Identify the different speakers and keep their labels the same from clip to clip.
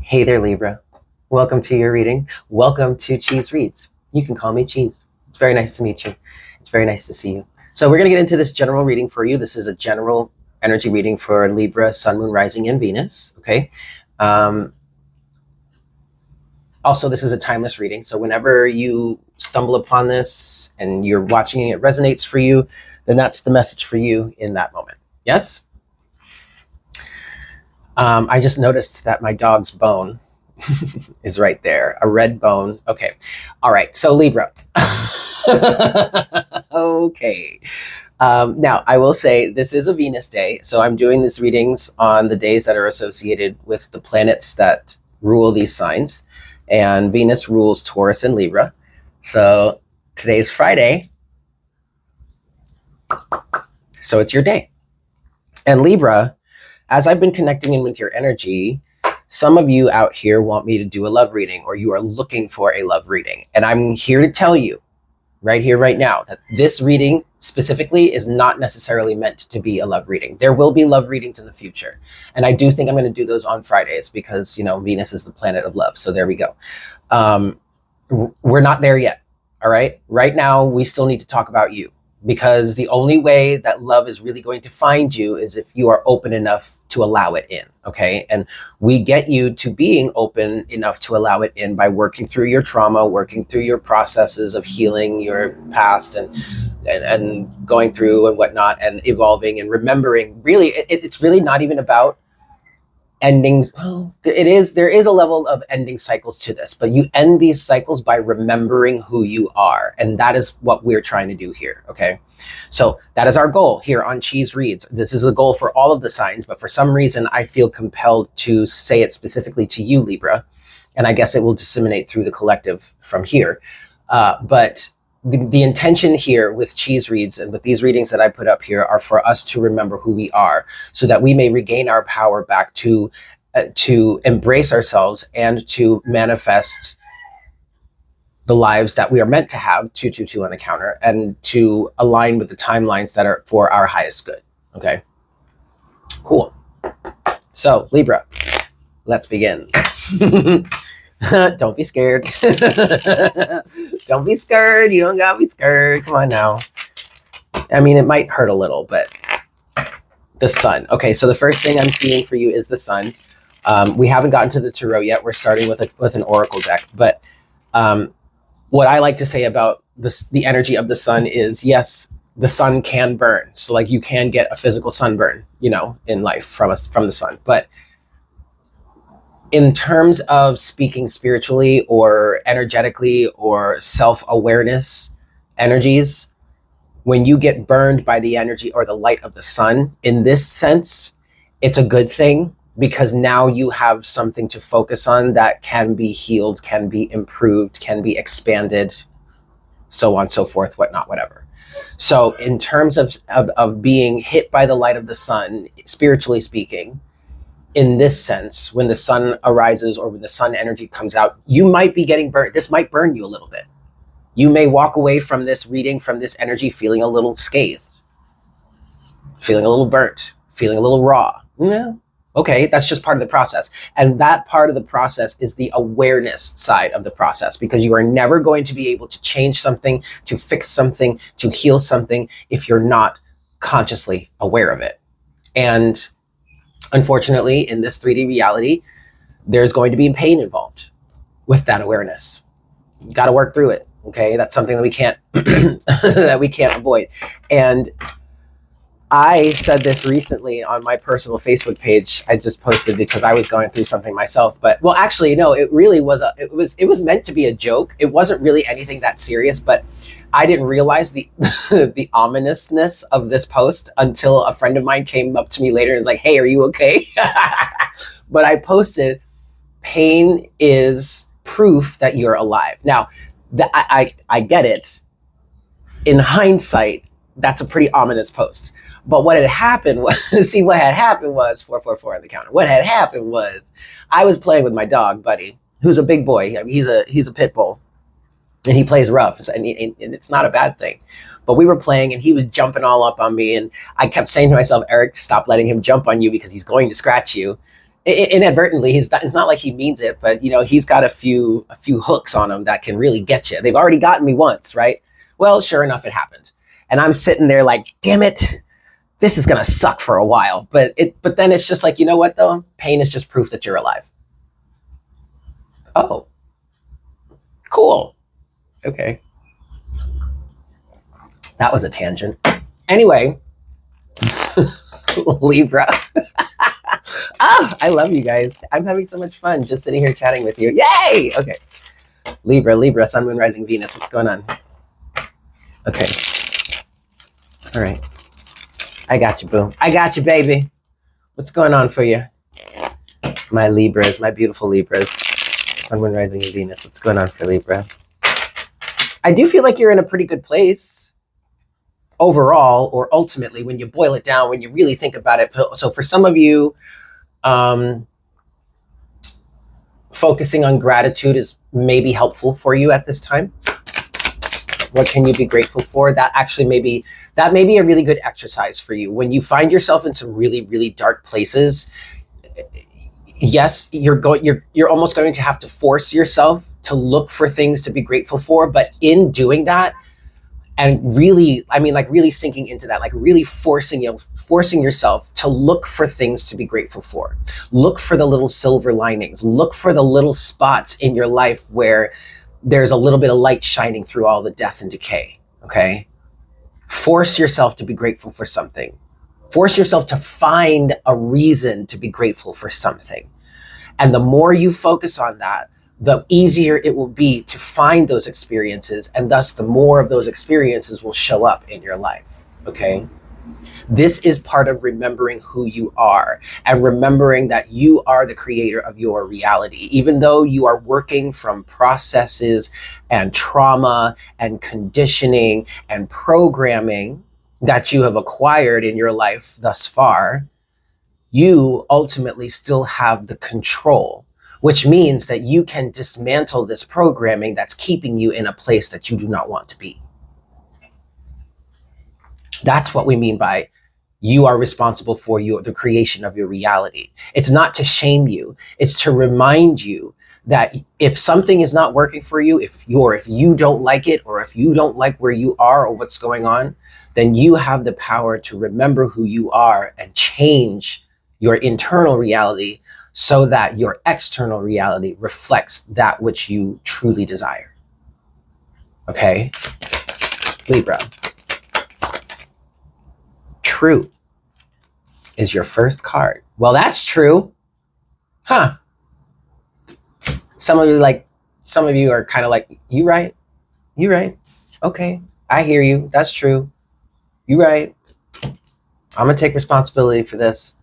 Speaker 1: Hey there, Libra. Welcome to your reading. Welcome to Cheese Reads. You can call me Cheese. It's very nice to meet you. It's very nice to see you. So we're going to get into this general reading for you. This is a general energy reading for Libra, Sun, Moon, Rising, and Venus. Okay. Also, this is a timeless reading. So whenever you stumble upon this and you're watching it resonates for you, then that's the message for you in that moment. Yes? I just noticed that my dog's bone is right there, a red bone. Okay. All right. So Libra. Okay. Now, I will say this is a Venus day. So I'm doing these readings on the days that are associated with the planets that rule these signs. And Venus rules Taurus and Libra. So today's Friday. So it's your day. And Libra, as I've been connecting in with your energy, some of you out here want me to do a love reading, or you are looking for a love reading. And I'm here to tell you right here, right now, that this reading specifically is not necessarily meant to be a love reading. There will be love readings in the future. And I do think I'm going to do those on Fridays because, you know, Venus is the planet of love. So there we go. We're not there yet. All right. Right now, we still need to talk about you, because the only way that love is really going to find you is if you are open enough to allow it in. Okay. And we get you to being open enough to allow it in by working through your trauma, working through your processes of healing your past and going through and whatnot, and evolving and remembering. Really, it's really not even about endings. Well, there is a level of ending cycles to this, but you end these cycles by remembering who you are. And that is what we're trying to do here. Okay. So that is our goal here on Cheese Reads. This is a goal for all of the signs, but for some reason I feel compelled to say it specifically to you, Libra. And I guess it will disseminate through the collective from here. But the intention here with Cheese Reads and with these readings that I put up here are for us to remember who we are, so that we may regain our power back to embrace ourselves and to manifest the lives that we are meant to have, 222 on the counter, and to align with the timelines that are for our highest good. Okay, cool. So Libra, let's begin. Don't be scared. Don't be scared. You don't gotta be scared. Come on now. I mean, it might hurt a little, but the sun. Okay, so the first thing I'm seeing for you is the sun. We haven't gotten to the tarot yet. We're starting with an oracle deck. But what I like to say about the energy of the sun is, yes, the sun can burn. So like you can get a physical sunburn, you know, in life from the sun. But in terms of speaking spiritually or energetically or self-awareness energies, when you get burned by the energy or the light of the sun, in this sense, it's a good thing, because now you have something to focus on that can be healed, can be improved, can be expanded, so on, so forth, whatnot, whatever. So in terms of being hit by the light of the sun, spiritually speaking, in this sense, when the sun arises or when the sun energy comes out, you might be getting burnt. This might burn you a little bit. You may walk away from this reading, from this energy, feeling a little scathed, feeling a little burnt, feeling a little raw. Yeah. Okay, that's just part of the process. And that part of the process is the awareness side of the process, because you are never going to be able to change something, to fix something, to heal something if you're not consciously aware of it. And unfortunately, in this 3D reality, there's going to be pain involved with that awareness. You got to work through it. Okay, that's something that we can't that we can't avoid. And I said this recently on my personal Facebook page. I just posted because I was going through something myself. But well, actually, no, it really was it was meant to be a joke. It wasn't really anything that serious, but I didn't realize the the ominousness of this post until a friend of mine came up to me later and was like, "Hey, are you okay?" But I posted, "Pain is proof that you're alive." Now, I get it. In hindsight, that's a pretty ominous post. But what had happened was, see, what had happened was 444 on the counter. What had happened was, I was playing with my dog, Buddy, who's a big boy. I mean, he's a pit bull. And he plays rough, and it's not a bad thing. But we were playing, and he was jumping all up on me, and I kept saying to myself, Eric, stop letting him jump on you because he's going to scratch you. inadvertently, it's not like he means it, but you know, he's got a few hooks on him that can really get you. They've already gotten me once, right? Well, sure enough, it happened. And I'm sitting there like, damn it, this is gonna suck for a while. But then it's just like, you know what though? Pain is just proof that you're alive. Oh, cool. Okay. That was a tangent. Anyway, Libra. I love you guys. I'm having so much fun just sitting here chatting with you. Yay! Okay. Libra, Sun, Moon, Rising, Venus. What's going on? Okay. All right. I got you, boo. I got you, baby. What's going on for you? My Libras, my beautiful Libras. Sun, Moon, Rising, and Venus. What's going on for Libra? I do feel like you're in a pretty good place overall, or ultimately, when you boil it down, when you really think about it. So for some of you, focusing on gratitude is maybe helpful for you at this time. What can you be grateful for? That may be a really good exercise for you. When you find yourself in some really, really dark places, yes, you're almost going to have to force yourself to look for things to be grateful for. But in doing that, and really, I mean, like really sinking into that, like really forcing yourself to look for things to be grateful for. Look for the little silver linings. Look for the little spots in your life where there's a little bit of light shining through all the death and decay, okay? Force yourself to be grateful for something. Force yourself to find a reason to be grateful for something. And the more you focus on that, the easier it will be to find those experiences, and thus the more of those experiences will show up in your life, okay? This is part of remembering who you are and remembering that you are the creator of your reality. Even though you are working from processes and trauma and conditioning and programming that you have acquired in your life thus far, you ultimately still have the control, which means that you can dismantle this programming that's keeping you in a place that you do not want to be. That's what we mean by you are responsible for the creation of your reality. It's not to shame you. It's to remind you that if something is not working for you, if you don't like it, or if you don't like where you are or what's going on, then you have the power to remember who you are and change your internal reality so that your external reality reflects that which you truly desire. Okay? Libra. True is your first card. Well, that's true. Huh. Some of you are kind of like, you right? You right? Okay. I hear you. That's true. You right. I'm gonna take responsibility for this.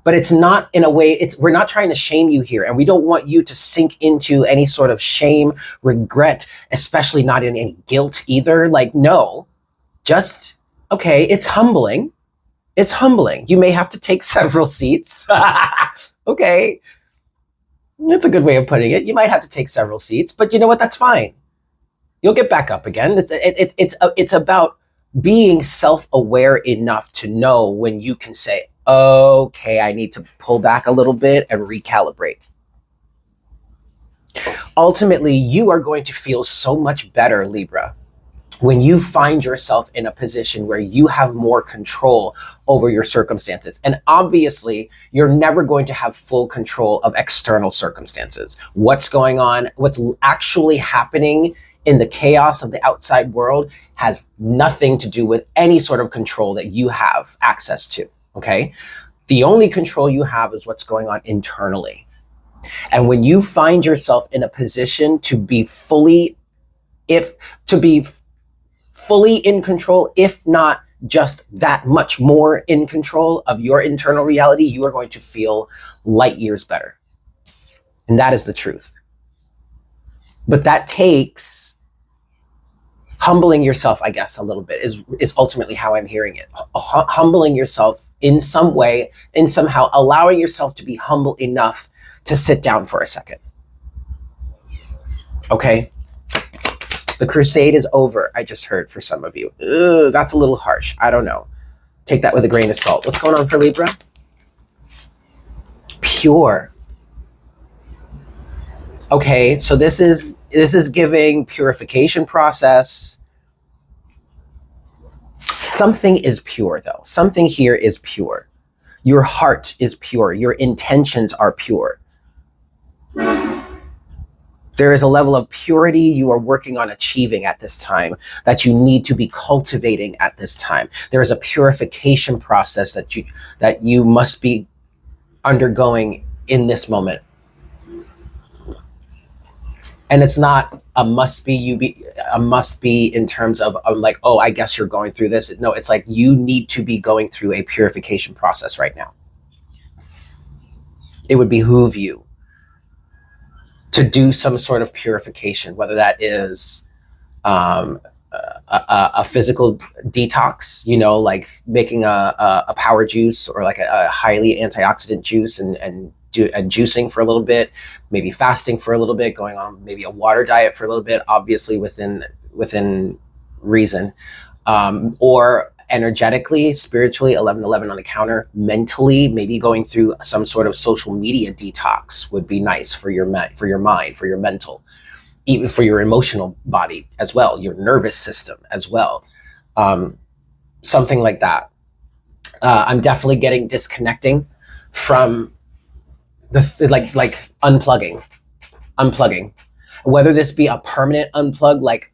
Speaker 1: But it's not in a way, we're not trying to shame you here, and we don't want you to sink into any sort of shame, regret, especially not in any guilt either. Like, no, just, okay, it's humbling. It's humbling. You may have to take several seats. Okay. That's a good way of putting it. You might have to take several seats, but you know what? That's fine. You'll get back up again. It's about being self-aware enough to know when you can say, okay, I need to pull back a little bit and recalibrate. Ultimately, you are going to feel so much better, Libra, when you find yourself in a position where you have more control over your circumstances. And obviously, you're never going to have full control of external circumstances. What's going on, what's actually happening in the chaos of the outside world has nothing to do with any sort of control that you have access to. Okay. The only control you have is what's going on internally. And when you find yourself in a position to be fully in control, if not just that much more in control of your internal reality, you are going to feel light years better. And that is the truth. But that takes humbling yourself, I guess, a little bit is ultimately how I'm hearing it. Humbling yourself in some way, in somehow allowing yourself to be humble enough to sit down for a second. Okay? The crusade is over, I just heard for some of you. Ugh, that's a little harsh. I don't know. Take that with a grain of salt. What's going on for Libra? pure. Okay, so this is giving purification process. Something is pure though. Something here is pure. Your heart is pure. Your intentions are pure. There is a level of purity you are working on achieving at this time that you need to be cultivating at this time. There is a purification process that you must be undergoing in this moment. And it's not a must be in terms of like, oh, I guess you're going through this. No, it's like you need to be going through a purification process right now. It would behoove you to do some sort of purification, whether that is a physical detox, you know, like making a power juice or like a highly antioxidant juice and juicing for a little bit, maybe fasting for a little bit, going on maybe a water diet for a little bit, obviously within reason, or energetically, spiritually, 1111 on the counter, mentally, maybe going through some sort of social media detox would be nice for your mind, for your mental, even for your emotional body as well, your nervous system as well, something like that. I'm definitely getting disconnecting from like unplugging, whether this be a permanent unplug, like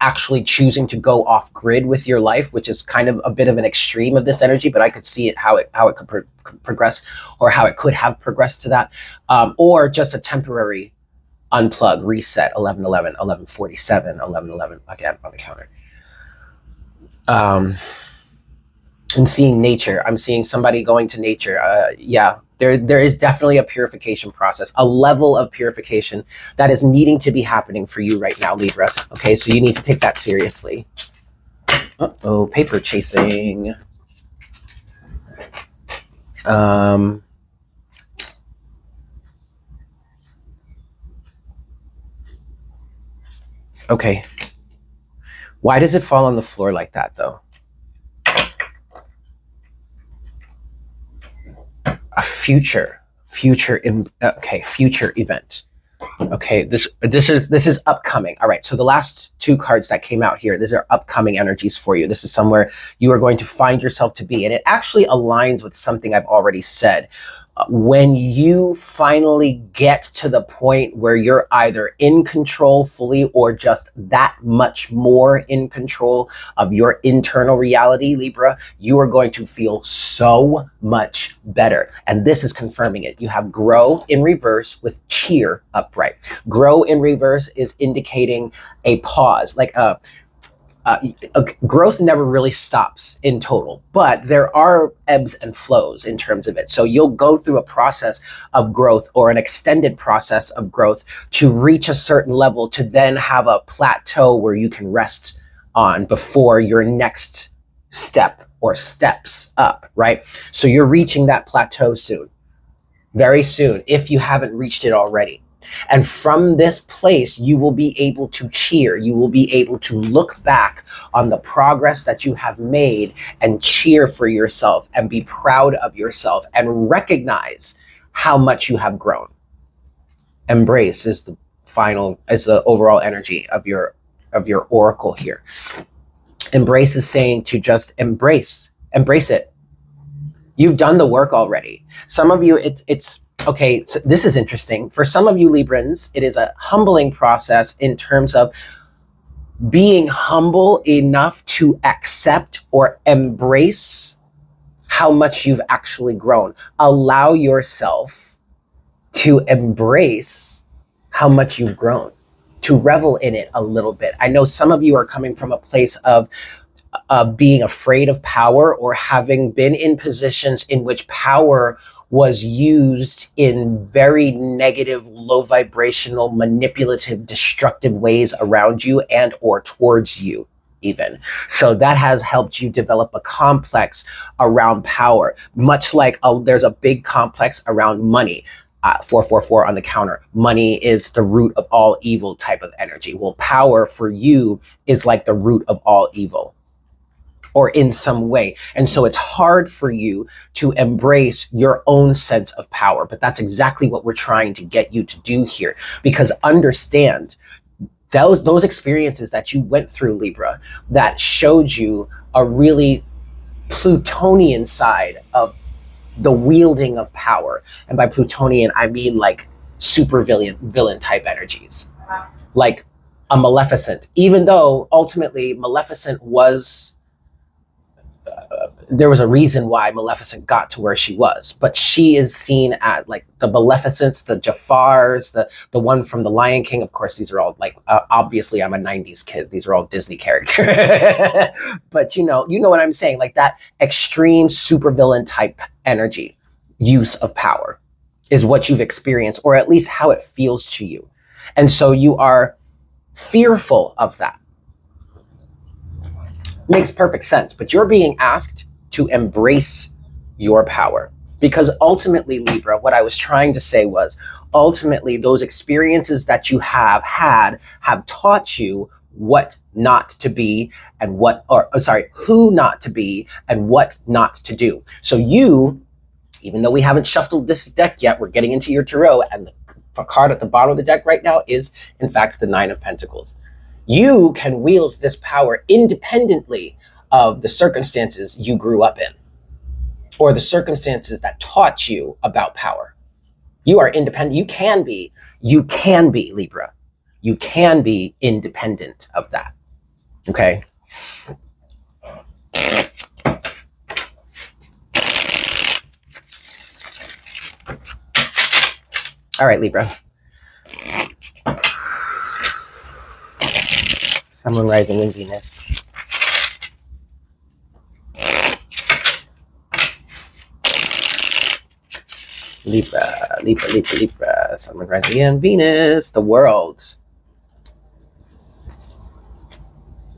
Speaker 1: actually choosing to go off grid with your life, which is kind of a bit of an extreme of this energy, but I could see it how it could progress, or how it could have progressed to that, or just a temporary unplug, reset, 1111, 1147, 1111 again on the counter. And seeing nature, I'm seeing somebody going to nature. Yeah, there is definitely a purification process, a level of purification that is needing to be happening for you right now, Libra. Okay, so you need to take that seriously. Uh-oh, paper chasing. Okay. Why does it fall on the floor like that, though? A future event. Okay, this is upcoming. All right, so the last two cards that came out here, these are upcoming energies for you. This is somewhere you are going to find yourself to be, and it actually aligns with something I've already said. When you finally get to the point where you're either in control fully or just that much more in control of your internal reality, Libra, you are going to feel so much better. And this is confirming it. You have grow in reverse with cheer upright. Grow in reverse is indicating a pause, like growth never really stops in total, but there are ebbs and flows in terms of it. So you'll go through a process of growth or an extended process of growth to reach a certain level, to then have a plateau where you can rest on before your next step or steps up, right? So you're reaching that plateau soon, very soon, if you haven't reached it already. And from this place, you will be able to cheer. You will be able to look back on the progress that you have made and cheer for yourself and be proud of yourself and recognize how much you have grown. Embrace is the overall energy of your oracle here. Embrace is saying to just embrace it. You've done the work already. Some of you, it's okay, so this is interesting. For some of you Librans, it is a humbling process in terms of being humble enough to accept or embrace how much you've actually grown. Allow yourself to embrace how much you've grown, to revel in it a little bit. I know some of you are coming from a place of being afraid of power, or having been in positions in which power was used in very negative, low vibrational, manipulative, destructive ways around you and or towards you even. So that has helped you develop a complex around power, much like there's a big complex around money. 444 on the counter. Money is the root of all evil type of energy. Well, power for you is like the root of all evil. or in some way. And so it's hard for you to embrace your own sense of power. But that's exactly what we're trying to get you to do here. Because understand those experiences that you went through, Libra, that showed you a really Plutonian side of the wielding of power. And by Plutonian, I mean like super villain type energies. Like a Maleficent, even though ultimately Maleficent was, there was a reason why Maleficent got to where she was, but she is seen at like the Maleficents, the Jafars, the one from the Lion King. Of course, these are all like, obviously I'm a 90s kid. These are all Disney characters, but you know what I'm saying? Like that extreme supervillain type energy, use of power is what you've experienced, or at least how it feels to you. And so you are fearful of that. Makes perfect sense, but you're being asked to embrace your power. Because ultimately, Libra, what I was trying to say was, ultimately, those experiences that you have had have taught you what not to be and who not to be and what not to do. So you, even though we haven't shuffled this deck yet, we're getting into your tarot, and the card at the bottom of the deck right now is, in fact, the Nine of Pentacles. You can wield this power independently of the circumstances you grew up in or the circumstances that taught you about power. You are independent. You can be, Libra. You can be independent of that. Okay? All right, Libra. Sun, Moon, Rising, and Venus. Libra, Sun, Moon, Rising, and Venus. The world.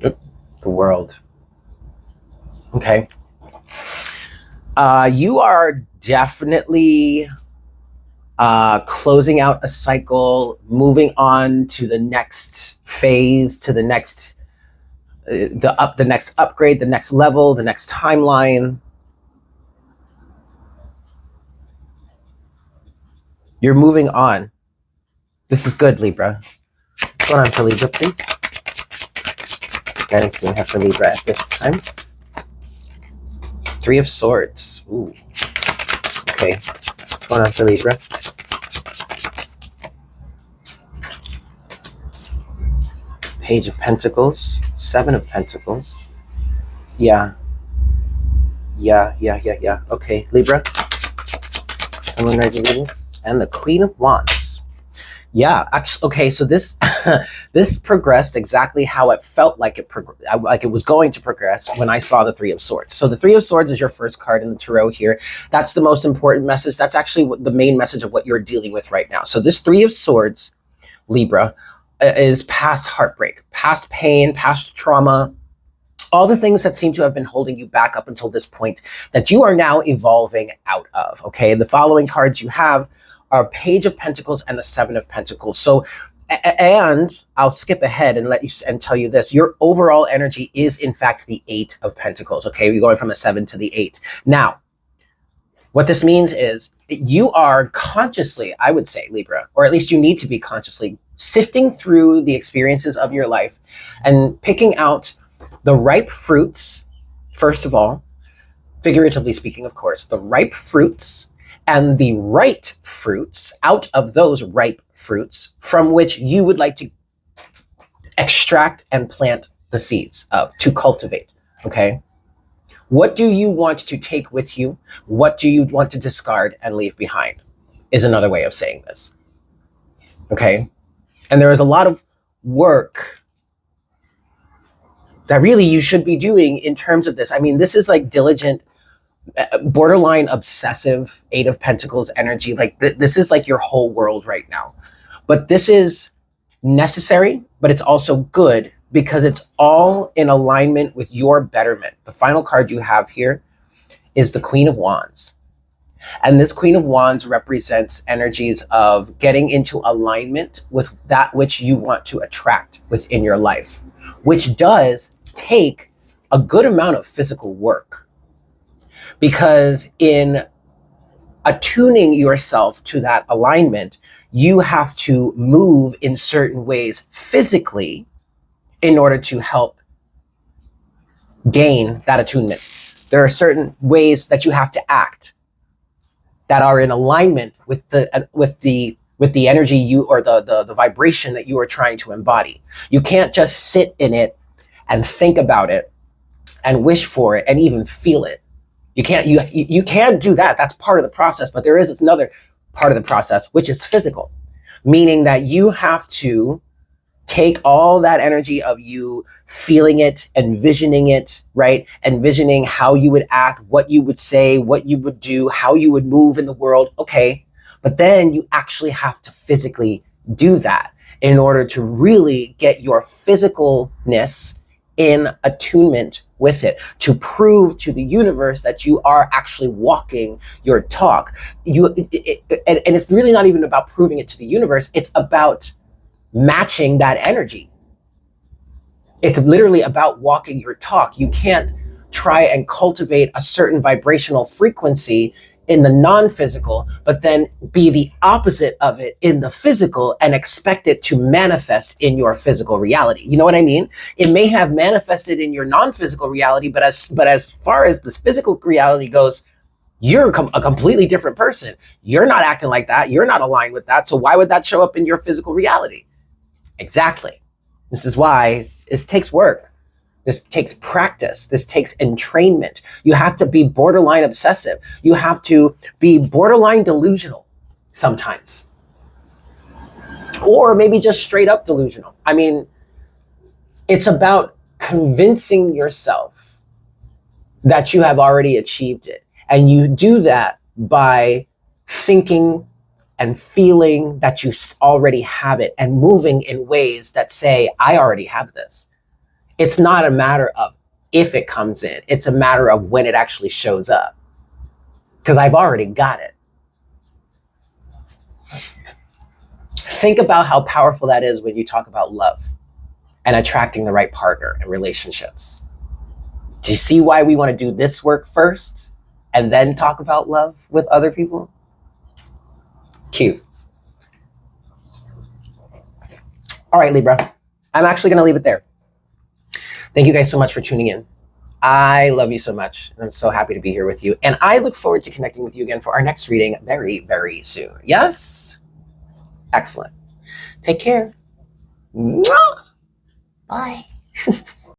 Speaker 1: The world. Okay. You are definitely closing out a cycle, moving on to the next phase, to the next the next upgrade, the next level, the next timeline. You're moving on. This is good, Libra. What's going on for Libra, please? Guidance do we have for Libra at this time? Three of Swords. Ooh. Okay. What's going on for Libra? Page of Pentacles. Seven of Pentacles. Yeah. Okay, Libra. Sun, Moon, Rising, Venus. And the Queen of Wands. Yeah, actually, okay, so this this progressed exactly how it felt like it was going to progress when I saw the Three of Swords. So the Three of Swords is your first card in the tarot here. That's the most important message. That's actually the main message of what you're dealing with right now. So this Three of Swords, Libra, is past heartbreak, past pain, past trauma, all the things that seem to have been holding you back up until this point that you are now evolving out of, okay? The following cards you have are Page of Pentacles and the Seven of Pentacles. So, and I'll skip ahead and tell you this. Your overall energy is, in fact, the Eight of Pentacles, okay? You're going from the 7 to the 8. Now, what this means is you are consciously, I would say, Libra, or at least you need to be consciously sifting through the experiences of your life and picking out the ripe fruits, first of all, figuratively speaking, of course, the ripe fruits and the right fruits out of those ripe fruits from which you would like to extract and plant the seeds of, to cultivate, okay? What do you want to take with you? What do you want to discard and leave behind is another way of saying this, okay? And there is a lot of work that really you should be doing in terms of this. I mean, this is like diligent, borderline obsessive Eight of Pentacles energy. Like this is like your whole world right now. But this is necessary, but it's also good because it's all in alignment with your betterment. The final card you have here is the Queen of Wands. And this Queen of Wands represents energies of getting into alignment with that which you want to attract within your life, which does take a good amount of physical work, because in attuning yourself to that alignment, you have to move in certain ways physically in order to help gain that attunement. There are certain ways that you have to act that are in alignment with the energy you, or the vibration that you are trying to embody. You can't just sit in it and think about it and wish for it and even feel it. You can't do that. That's part of the process. But there is another part of the process, which is physical, meaning that you have to take all that energy of you feeling it, envisioning it, right? Envisioning how you would act, what you would say, what you would do, how you would move in the world. Okay. But then you actually have to physically do that in order to really get your physicalness in attunement with it, to prove to the universe that you are actually walking your talk. And it's really not even about proving it to the universe. It's about matching that energy. It's literally about walking your talk. You can't try and cultivate a certain vibrational frequency in the non-physical, but then be the opposite of it in the physical and expect it to manifest in your physical reality. You know what I mean? It may have manifested in your non-physical reality, but as far as the physical reality goes, you're a completely different person. You're not acting like that. You're not aligned with that. So why would that show up in your physical reality? Exactly. This is why this takes work. This takes practice. This takes entrainment. You have to be borderline obsessive. You have to be borderline delusional sometimes. Or maybe just straight up delusional. I mean, it's about convincing yourself that you have already achieved it. And you do that by thinking and feeling that you already have it and moving in ways that say, I already have this. It's not a matter of if it comes in. It's a matter of when it actually shows up. Because I've already got it. Think about how powerful that is when you talk about love and attracting the right partner and relationships. Do you see why we want to do this work first and then talk about love with other people? Cute. All right, Libra. I'm actually going to leave it there. Thank you guys so much for tuning in. I love you so much. And I'm so happy to be here with you. And I look forward to connecting with you again for our next reading very, very soon. Yes? Excellent. Take care. Mwah! Bye.